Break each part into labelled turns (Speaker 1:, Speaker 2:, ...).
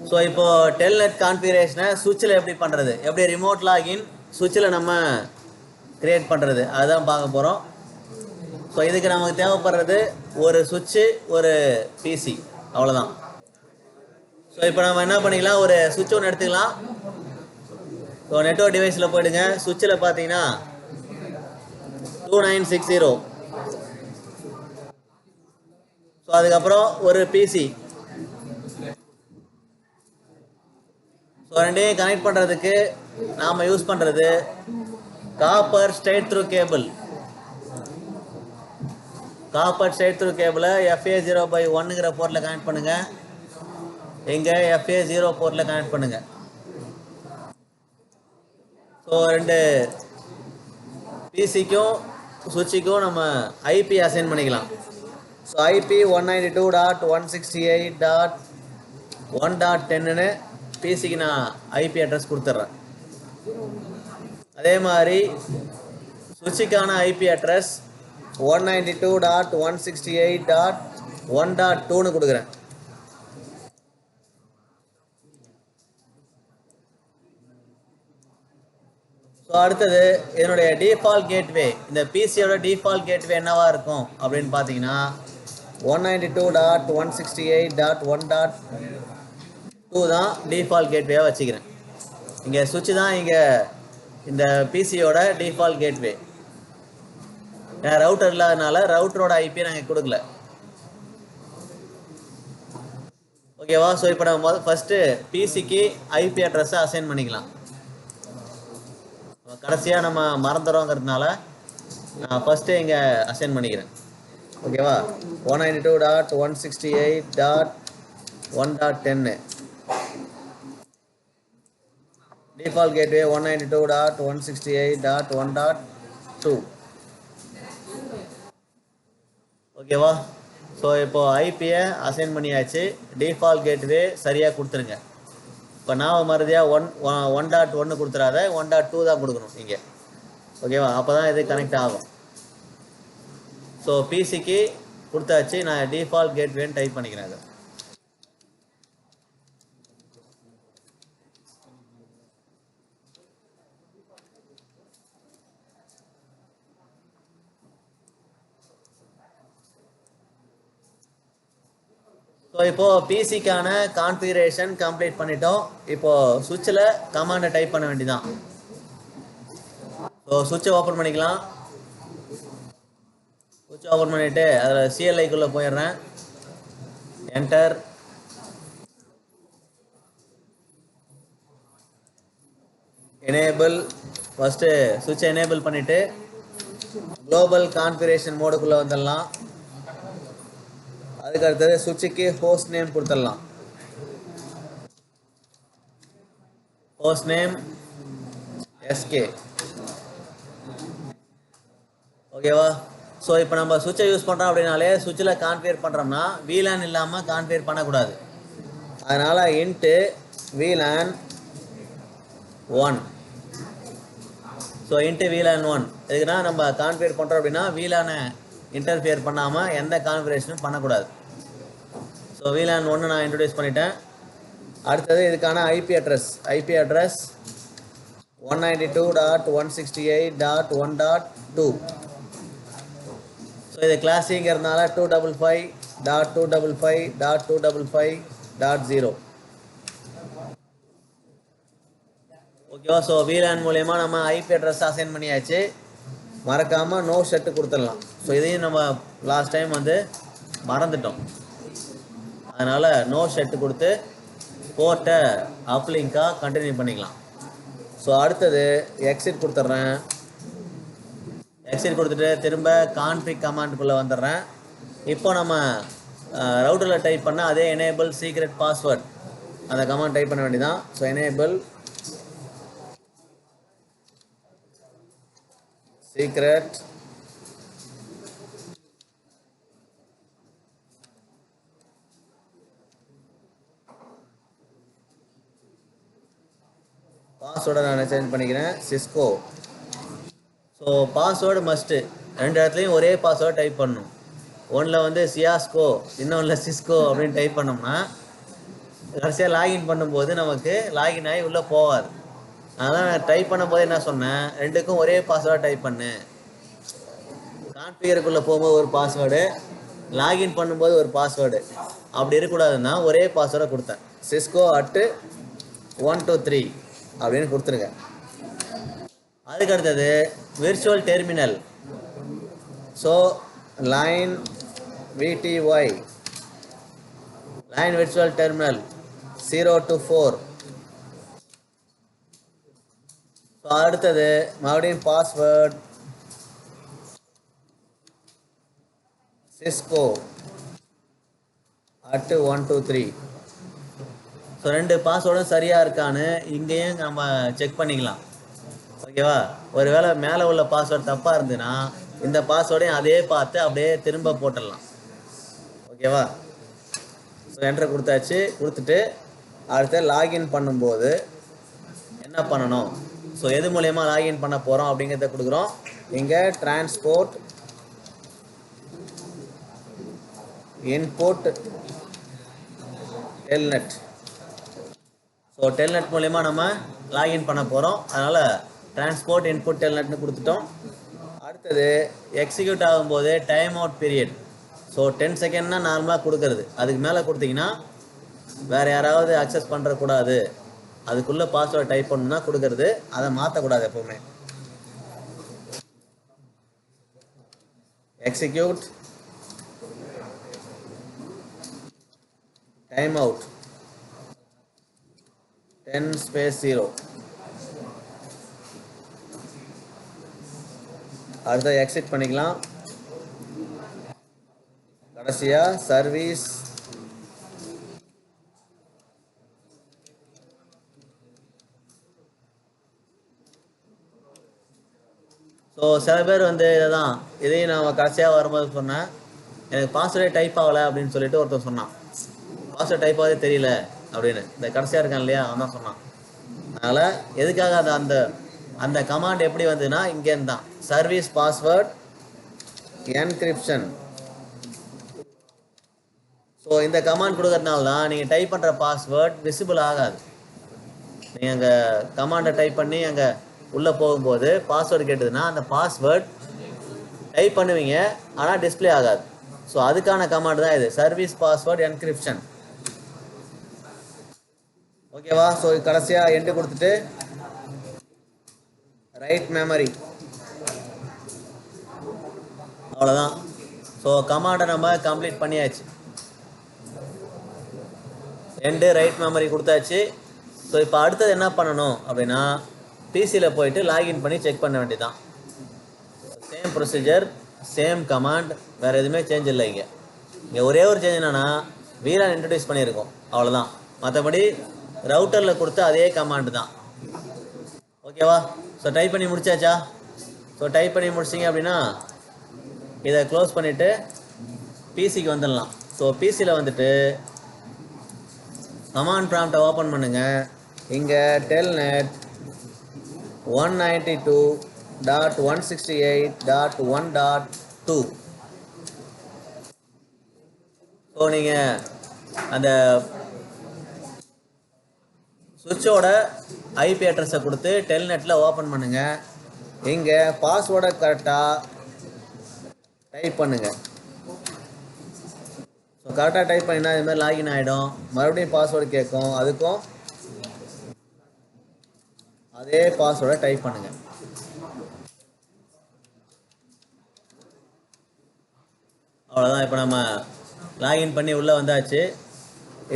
Speaker 1: So இப்போது Telnet கான்ஃபிகரேஷனை சுவிட்சில் எப்படி பண்ணுறது, எப்படி ரிமோட் லாகின் சுவிட்சில் நம்ம க்ரியேட் பண்ணுறது அதுதான் பார்க்க போகிறோம். ஸோ இதுக்கு நமக்கு தேவைப்படுறது ஒரு சுவிட்சு, ஒரு பிசி, அவ்வளோதான். ஸோ இப்போ நம்ம என்ன பண்ணிக்கலாம், ஒரு சுவிட்ச் ஒன்று எடுத்துக்கலாம். ஸோ நெட்வொர்க் டிவைஸில் போயிடுங்க. சுவிட்சில் பார்த்தீங்கன்னா 2960. ஸோ அதுக்கப்புறம் ஒரு பிசி. ஸோ ரெண்டையும் கனெக்ட் பண்ணுறதுக்கு நாம் யூஸ் பண்ணுறது copper straight through cable. Copper straight through கேபிளை FA0/1ங்கிற போர்ட்டில் கனெக்ட் பண்ணுங்கள். இங்கே FA0 போர்ட்டில் கனெக்ட் பண்ணுங்கள். ஸோ ரெண்டு பிசிக்கும் சுவிட்சுக்கும் நம்ம ஐபி அசைன் பண்ணிக்கலாம். ஸோ ஐபி 192.168.1.10ன்னு பிசிக்கு நான் ஐபி அட்ரஸ் கொடுத்துட்றேன். அதே மாதிரி சுவிட்சுக்கான ஐபி அட்ரஸ் 192.168.1.2ன்னு கொடுக்குறேன். ஸோ அடுத்தது இதனுடைய டிஃபால்ட் கேட்வே, இந்த பிசியோட டிஃபால்ட் கேட்வே என்னவா இருக்கும் அப்படின்னு பார்த்தீங்கன்னா 192.168.1.2 தான் டிஃபால்ட் கேட்வேயாக வச்சுக்கிறேன். இங்கே சுவிட்ச் தான் இங்கே இந்த பிசியோட டிஃபால்ட் கேட்வே. ரவுட்டர் இல்லாதனால ரவுட்டரோட ஐபி நாங்கள் கொடுக்கல. ஓகேவா? ஸோ இப்போ நம்ம ஃபஸ்ட்டு பிசிக்கு ஐபி அட்ரஸை அசைன் பண்ணிக்கலாம். கடைசியாக நம்ம மறந்துடுறோங்கிறதுனால நான் ஃபஸ்ட்டு இங்கே அசைன் பண்ணிக்கிறேன். ஓகேவா? 192.168.1.10 டிஃபால்ட் கேட்வே 192.168.1.2. ஓகேவா? ஸோ இப்போது ஐபியை அசைன் பண்ணியாச்சு. டிஃபால்ட் கேட்வே சரியாக கொடுத்துருங்க. இப்போ நான் மறுதியாக 1.1 கொடுத்துடாத, 1.2 தான் கொடுக்கணும் இங்கே. ஓகேவா? அப்போ தான் இது கனெக்ட் ஆகும். ஸோ பிசிக்கு கொடுத்தாச்சு. நான் டிஃபால்ட் கேட்வேன்னு டைப் பண்ணிக்கிறேன். அதை ஸோ இப்போது பிசிக்கான கான்ஃபிகரேஷன் கம்ப்ளீட் பண்ணிட்டோம். இப்போது சுவிட்சில் கமாண்டை டைப் பண்ண வேண்டியதான். ஸோ சுவிட்சை ஓப்பன் பண்ணிக்கலாம். சுவிட்ச் ஓப்பன் பண்ணிவிட்டு அதில் CLIக்குள்ளே போயிடுறேன். என்டர். எனேபிள். ஃபஸ்ட்டு சுவிட்சை எனேபிள் பண்ணிவிட்டு குளோபல் கான்ஃபிகரேஷன் மோடுக்குள்ளே வந்துடலாம். அதுக்கு அடுத்தது சுவிட்சுக்கு ஹோஸ்ட் நேம் கொடுத்துடலாம். Host name SK. ஓகேவா? ஸோ இப்போ நம்ம சுவிட்சை யூஸ் பண்ணுறோம் அப்படின்னாலே சுவிட்சில் கான்ஃபிகர் பண்ணுறோம்னா VLAN இல்லாமல் கான்ஃபிகர் பண்ணக்கூடாது. அதனால் into VLAN 1. So into VLAN 1 இதுக்குன்னா நம்ம கான்ஃபிகர் பண்ணுறோம் அப்படின்னா VLAN-ஐ இன்டர்ஃபியர் பண்ணாமல் எந்த கான்ஃபிகரேஷனும் பண்ணக்கூடாது. ஸோ VLAN 1 நான் இன்ட்ரடியூஸ் பண்ணிட்டேன். அடுத்தது இதுக்கான ஐபி அட்ரஸ் 192.168.1.2. ஸோ இது கிளாஸிங்கிறதுனால 255.255.255.0. ஓகேவா? ஸோ VLAN மூலயமா நம்ம ஐபி அட்ரஸ் அசைன் பண்ணியாச்சு. மறக்காமல் நோ ஷெட்டு கொடுத்துடலாம். ஸோ இதையும் நம்ம லாஸ்ட் டைம் மறந்துட்டோம். அதனால் நோ ஷெட்டு கொடுத்து போர்ட்டை அப்லிங்காக கண்டினியூ பண்ணிக்கலாம். ஸோ அடுத்தது எக்ஸிட் கொடுத்துட்றேன். எக்ஸிட் கொடுத்துட்டு திரும்ப கான்ஃபிக் கமாண்டுக்குள்ளே வந்துடுறேன். இப்போ நம்ம ரவுட்டரில் டைப் பண்ணால் அதே எனேபிள் சீக்ரெட் பாஸ்வேர்ட் அந்த கமாண்ட் டைப் பண்ண வேண்டியதான். ஸோ எனேபிள் சீக்ரெட் பாஸ்வேர்டை நான் சேஞ்ச் பண்ணிக்கிறேன். சிஸ்கோ. So password must. ரெண்டு இடத்துலையும் ஒரே பாஸ்வேர்டு டைப் பண்ணணும். ஒன்றில் சியாஸ்கோ, இன்னொன்றில் சிஸ்கோ அப்படின்னு டைப் பண்ணோம்னா கடைசியாக லாகின் பண்ணும்போது நமக்கு லாகின் ஆகி உள்ளே போகாது. அதனால் நான் டைப் பண்ணும்போது என்ன சொன்னேன், ரெண்டுக்கும் ஒரே பாஸ்வேர்டை டைப் பண்ணு. கான்ஃபிகருக்குள்ளே போகும்போது ஒரு பாஸ்வேர்டு, லாகின் பண்ணும்போது ஒரு பாஸ்வேர்டு, அப்படி இருக்கக்கூடாதுன்னா ஒரே பாஸ்வேர்டை கொடுத்தேன். cisco@123 அப்படின்னு கொடுத்துருங்க. அதுக்கு அடுத்தது virtual terminal. So line VTY, line virtual terminal 0 to 4. So அடுத்தது மறுபடியும் பாஸ்வேர்ட் cisco@123. ஸோ ரெண்டு பாஸ்வேர்டும் சரியாக இருக்கான்னு இங்கேயும் நம்ம செக் பண்ணிக்கலாம். ஓகேவா? ஒருவேளை மேலே உள்ள பாஸ்வேர்டு தப்பாக இருந்துன்னா இந்த பாஸ்வேர்டையும் அதே பார்த்து அப்படியே திரும்ப போட்டுடலாம். ஓகேவா? ஸோ என்ட்ரு கொடுத்தாச்சு. கொடுத்துட்டு அடுத்து லாகின் பண்ணும்போது என்ன பண்ணணும், ஸோ எது மூலயமா லாகின் பண்ண போகிறோம் அப்படிங்கிறத கொடுக்குறோம். இங்கே transport input Telnet. So Telnet மூலயமா நம்ம லாகின் பண்ண போகிறோம். அதனால் டிரான்ஸ்போர்ட் இன்புட் டெல்நெட்னு கொடுத்துட்டோம். அடுத்தது எக்ஸிக்யூட் ஆகும்போது டைம் அவுட் பீரியட். ஸோ 10 செகண்ட்னா நார்மலாக கொடுக்கறது. அதுக்கு மேலே கொடுத்தீங்கன்னா வேறு யாராவது அக்சஸ் பண்ணுறக்கூடாது, அதுக்குள்ளே பாஸ்வேர்டு டைப் பண்ணணும்னா கொடுக்கறது. அதை மாற்றக்கூடாது எப்போவுமே. Execute time out 10:0. அடுத்த எக்ஸிட் பண்ணிக்கலாம். கடைசியாக சர்வீஸ் ஸோ சில பேர் வந்து இதையும் நான் கடைசியாக வரும்போது சொன்னேன், எனக்கு பாஸ்வேர்டே டைப் ஆகலை அப்படின்னு சொல்லிட்டு ஒருத்தர் சொன்னான். பாஸ்வேர்ட் டைப் ஆகவே தெரியல அப்படின்னு. இந்த கடைசியாக இருக்கான் இல்லையா, அவன் தான் சொன்னான். அதனால் எதுக்காக அந்த அந்த கமாண்ட் எப்படி வந்ததுன்னா இங்கேருந்து தான், சர்வீஸ் பாஸ்வேர்ட் என்கிரிப்ஷன். ஸோ இந்த கமாண்ட் கொடுக்கறதுனால தான் நீங்கள் டைப் பண்ணுற பாஸ்வேர்ட் விசிபிள் ஆகாது. நீங்கள் அங்கே கமாண்டை டைப் பண்ணி அங்கே உள்ளே போகும்போது பாஸ்வேர்டு கேட்டதுன்னா அந்த பாஸ்வேர்ட் டைப் பண்ணுவீங்க, ஆனால் டிஸ்பிளே ஆகாது. ஸோ அதுக்கான கமாண்ட் தான் இது, சர்வீஸ் பாஸ்வேர்ட் என்கிரிப்ஷன். ஓகேவா? ஸோ கடைசியாக எண்டு கொடுத்துட்டு ரைட் மெமரி, அவ்வளோதான். ஸோ கமாண்டை நம்ம கம்ப்ளீட் பண்ணியாச்சு. எண்டு ரைட் மெமரி கொடுத்தாச்சு. ஸோ இப்போ அடுத்தது என்ன பண்ணணும் அப்படின்னா பிசியில் போயிட்டு லாகின் பண்ணி செக் பண்ண வேண்டியதான். சேம் ப்ரொசீஜர், சேம் கமாண்ட், வேறு எதுவுமே சேஞ்ச் இல்லை. இங்கே ஒரே ஒரு சேஞ்ச் என்னென்னா VLAN இன்ட்ரடியூஸ் பண்ணியிருக்கோம், அவ்வளோதான். மற்றபடி ரவுட்டரில் கொடுத்த அதே கமாண்டு தான். ஓகேவா? ஸோ டைப் பண்ணி முடிச்சாச்சா? ஸோ டைப் பண்ணி முடிச்சிங்க அப்படின்னா இதை க்ளோஸ் பண்ணிவிட்டு பிசிக்கு வந்துடலாம். ஸோ பிசியில் வந்துட்டு கமாண்ட் ப்ராம்ப்டை ஓப்பன் பண்ணுங்கள். இங்கே டெல்நெட் 192.168.1.2. ஸோ நீங்கள் அந்த சுவிட்சோட ஐபி அட்ரஸை கொடுத்து டெல்நெட்டில் ஓப்பன் பண்ணுங்கள். இங்கே பாஸ்வேர்டை கரெக்டாக டைப் பண்ணுங்கள். ஸோ கரெக்டாக டைப் பண்ணினா இதுமாதிரி லாகின் ஆகிடும். மறுபடியும் பாஸ்வேர்டு கேட்கும், அதுக்கும் அதே பாஸ்வேர்டை டைப் பண்ணுங்கள். அவ்வளோதான். இப்போ நம்ம லாகின் பண்ணி உள்ளே வந்தாச்சு.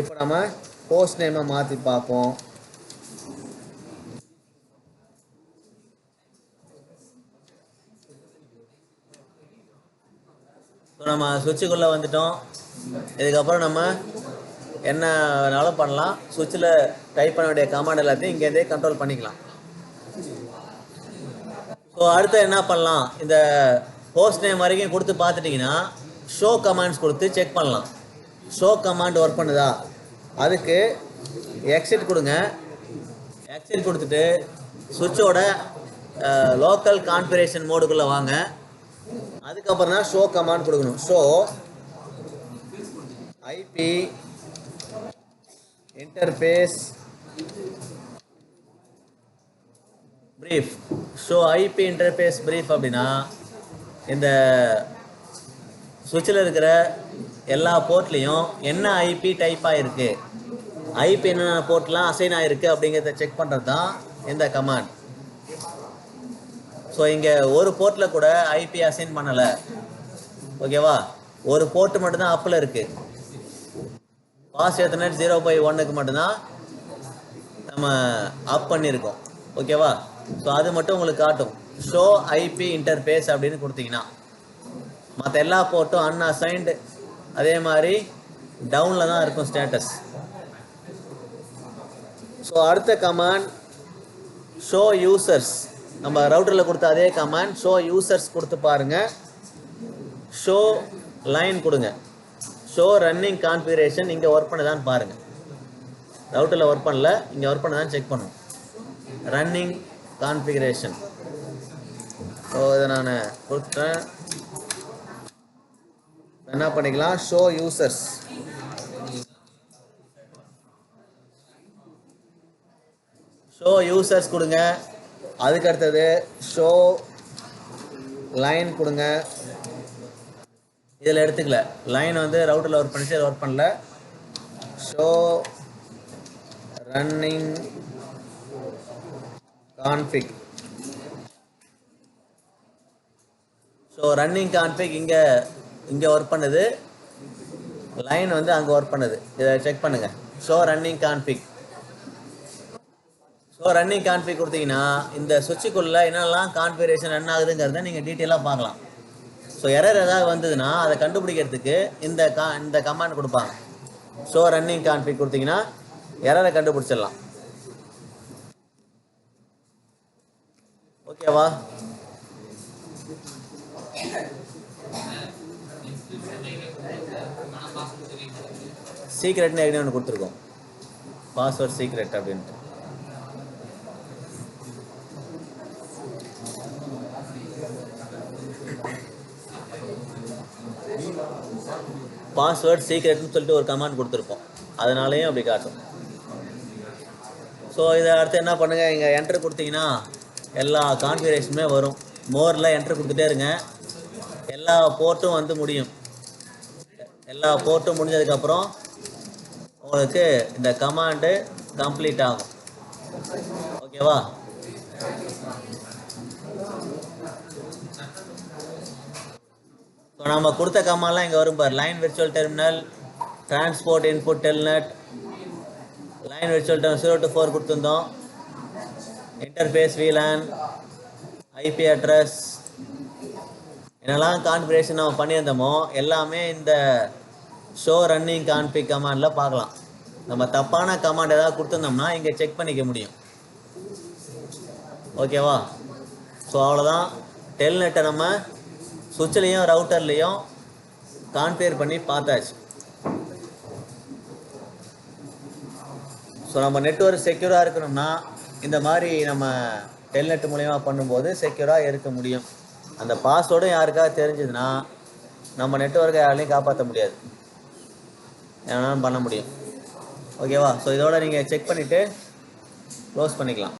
Speaker 1: இப்போ நம்ம போஸ்ட் நேமை மாற்றி பார்ப்போம். ஸோ நம்ம சுவிட்சுக்குள்ளே வந்துட்டோம். இதுக்கப்புறம் நம்ம என்ன வேணாலும் பண்ணலாம். சுவிட்சில் டைப் பண்ண வேண்டிய கமாண்ட் எல்லாத்தையும் இங்கேருந்தே கண்ட்ரோல் பண்ணிக்கலாம். ஸோ அடுத்து என்ன பண்ணலாம், இந்த போஸ்ட் நேம் வரைக்கும் கொடுத்து பார்த்துட்டிங்கன்னா ஷோ கமாண்ட்ஸ் கொடுத்து செக் பண்ணலாம். ஷோ கமாண்ட் ஒர்க் பண்ணுதா? அதுக்கு எக்ஸிட் கொடுங்க. எக்ஸிட் கொடுத்துட்டு சுவிட்சோட லோக்கல் கான்ஃபிகரேஷன் மோடுக்குள்ளே வாங்க. அதுக்கப்புறம் தான் ஷோ கமாண்ட் கொடுக்கணும். Show IP interface brief. So IP interface brief அப்படின்னா இந்த சுவிட்சில் இருக்கிற எல்லா போர்ட்லேயும் என்ன ஐபி டைப் ஆகிருக்கு, ஐபி என்னென்ன போர்ட்லாம் அசைன் ஆகிருக்கு அப்படிங்கிறத செக் பண்ணுறது தான் இந்த கமாண்ட். ஸோ இங்கே ஒரு போர்ட்டில் கூட ஐபி அசைன் பண்ணலை. ஓகேவா, ஒரு போர்ட்டு மட்டும்தான் அப்பில் இருக்குது. பாஸ் எத்தனைட் 0/1க்கு மட்டும்தான் நம்ம அப் பண்ணியிருக்கோம். ஓகேவா, ஸோ அது மட்டும் உங்களுக்கு காட்டும். ஷோ ஐபி இன்டர்ஃபேஸ் அப்படின்னு கொடுத்தீங்கன்னா மற்ற எல்லா போர்ட்டும் அன்அசைன்டு, அதே மாதிரி டவுனில் தான் இருக்கும் ஸ்டேட்டஸ். ஸோ அடுத்த கமாண்ட் ஷோ யூசர்ஸ். நம்ம ரவுட்டரில் கொடுத்த அதே கமாண்ட் ஷோ யூசர்ஸ் கொடுத்து பாருங்கள். ஷோ லைன் கொடுங்க. ஷோ ரன்னிங் கான்ஃபிகரேஷன் இங்கே ஒர்க் பண்ணுதான்னு பாருங்கள். ரவுட்டரில் ஒர்க் பண்ணல, இங்கே ஒர்க் பண்ணதான்னு செக் பண்ணும். Running configuration. ஸோ இதை நான் கொடுத்தேன். என்ன பண்ணிக்கலாம், ஷோ யூசர்ஸ். ஷோ யூசர்ஸ் கொடுங்க. அதுக்கு அடுத்தது ஷோ லைன் கொடுங்க. இதில் எடுத்துக்கல, லைன் வந்து ரவுட்டரில் ஒர்க் பண்ணிச்சு, ஒர்க் பண்ணல. Show running config. So running config இங்கே ஒர்க் பண்ணுது, லைன் வந்து அங்கே ஒர்க் பண்ணுது. இதை செக் பண்ணுங்கள். Show running config. So running config கொடுத்தீங்கன்னா இந்த சுவிட்சுக்குள்ளே என்னெல்லாம் கான்ஃபிகரேஷன் ரன் ஆகுதுங்கிறத நீங்கள் டீட்டெயிலாக பார்க்கலாம். ஸோ எரர் ஏதாவது வந்ததுன்னா அதை கண்டுபிடிக்கிறதுக்கு இந்த கமாண்ட் கொடுப்பாங்க. ஷோ ரன்னிங் கான்ஃபிக் கொடுத்தீங்கன்னா எரரை கண்டுபிடிச்சிடலாம். ஓகேவா, சீக்ரெட்னு ஏற்கனவே ஒன்று கொடுத்துருக்கோம், பாஸ்வேர்ட் சீக்ரெட் அப்படின்ட்டு. பாஸ்வேர்ட் சீக்ரெட்னு சொல்லிட்டு ஒரு கமாண்ட் கொடுத்துருப்போம், அதனாலேயும் அப்படி காட்டும். ஸோ இதை அடுத்து என்ன பண்ணுங்கள், இங்கே என்ட்ரு கொடுத்தீங்கன்னா எல்லா கான்ஃபிகரேஷனுமே வரும். மோரில் என்ட்ரு கொடுத்துட்டே இருங்க. எல்லா போர்ட்டும் வந்து முடியும். எல்லா போர்ட்டும் முடிஞ்சதுக்கப்புறம் உங்களுக்கு இந்த கமாண்டு கம்ப்ளீட் ஆகும். ஓகேவா, ஸோ நம்ம கொடுத்த கமாண்ட்லாம் இங்கே வரும் பார். Line virtual terminal, transport input telnet, line virtual terminal 0 to 4 கொடுத்துருந்தோம். இன்டர்ஃபேஸ் VLAN, ஐபி அட்ரஸ், என்னெல்லாம் கான்ஃபிகரேஷன் நம்ம பண்ணியிருந்தோமோ எல்லாமே இந்த ஷோ ரன்னிங் கான்ஃபிக் கமாண்டில் பார்க்கலாம். நம்ம தப்பான கமாண்ட் ஏதாவது கொடுத்துருந்தோம்னா இங்கே செக் பண்ணிக்க முடியும். ஓகேவா, ஸோ அவ்வளோதான். டெல்நெட்டை நம்ம சுவிட்ச்லேயும் ரவுட்டர்லேயும் கான்ஃபிகர் பண்ணி பார்த்தாச்சு. ஸோ நம்ம நெட்வொர்க் செக்யூராக இருக்கணும்னா இந்த மாதிரி நம்ம டெல்நெட் மூலயமா பண்ணும்போது செக்யூராக இருக்க முடியும். அந்த பாஸ்வேர்டும் யாருக்காவது தெரிஞ்சதுன்னா நம்ம நெட்வொர்க்கை யாராலையும் காப்பாற்ற முடியாது, என்னாலும் பண்ண முடியும். ஓகேவா, ஸோ இதோட நீங்கள் செக் பண்ணிவிட்டு க்ளோஸ் பண்ணிக்கலாம்.